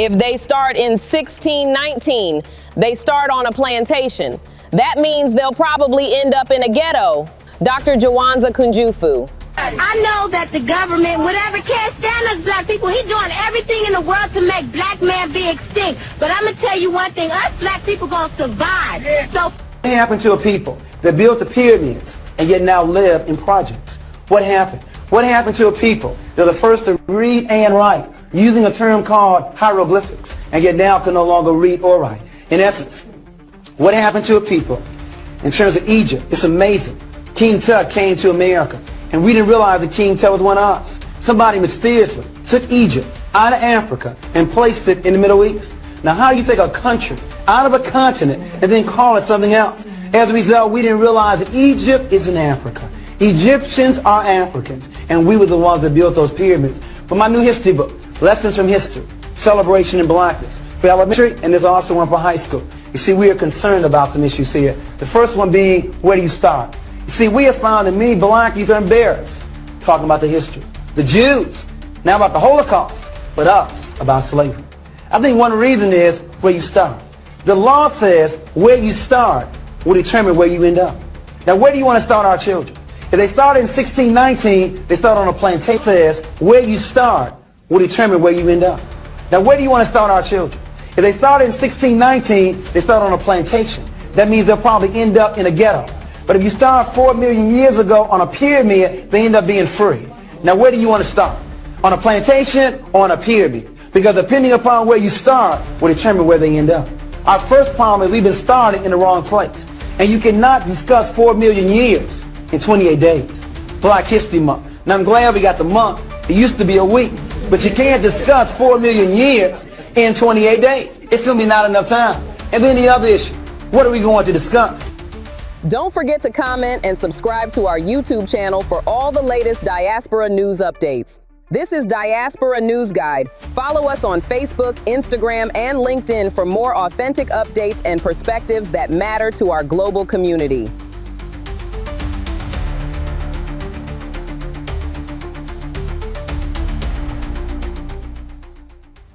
If they start in 1619, they start on a plantation. That means they'll probably end up in a ghetto. Dr. Jawanza Kunjufu. I know that the government, whatever, can't stand us black people. He's doing everything in the world to make black man be extinct. But I'm going to tell you one thing, us black people going to survive. So what happened to a people that built the pyramids and yet now live in projects? What happened? What happened to a people that are the first to read and write using a term called hieroglyphics and yet now can no longer read or write? In essence, what happened to a people in terms of Egypt? It's amazing. King Tut came to America, and we didn't realize that King Tut was one of us. Somebody mysteriously took Egypt out of Africa and placed it in the Middle East. Now, how do you take a country out of a continent and then call it something else? As a result, we didn't realize that Egypt is in Africa. Egyptians are Africans, and we were the ones that built those pyramids. But my new history book, Lessons from History, Celebration in Blackness, for elementary, and there's also one for high school. You see, we are concerned about some issues here. The first one being, where do you start? You see, we have found that many black youth are embarrassed talking about the history. The Jews, now about the Holocaust, but us about slavery. I think one reason is where you start. The law says where you start will determine where you end up. Now, where do you want to start our children? If they start in 1619, they start on a plantation. It says where you start will determine where you end up. Now, where do you want to start our children? If they start in 1619, they start on a plantation. That means they'll probably end up in a ghetto. But if you start 4 million years ago on a pyramid, they end up being free. Now, where do you want to start? On a plantation or on a pyramid? Because depending upon where you start will determine where they end up. Our first problem is we've been starting in the wrong place. And you cannot discuss 4 million years in 28 days. Black History Month. Now, I'm glad we got the month. It used to be a week. But you can't discuss 4 million years in 28 days. It's simply not enough time. And then the other issue, what are we going to discuss? Don't forget to comment and subscribe to our YouTube channel for all the latest diaspora news updates. This is Diaspora News Guide. Follow us on Facebook, Instagram, and LinkedIn for more authentic updates and perspectives that matter to our global community.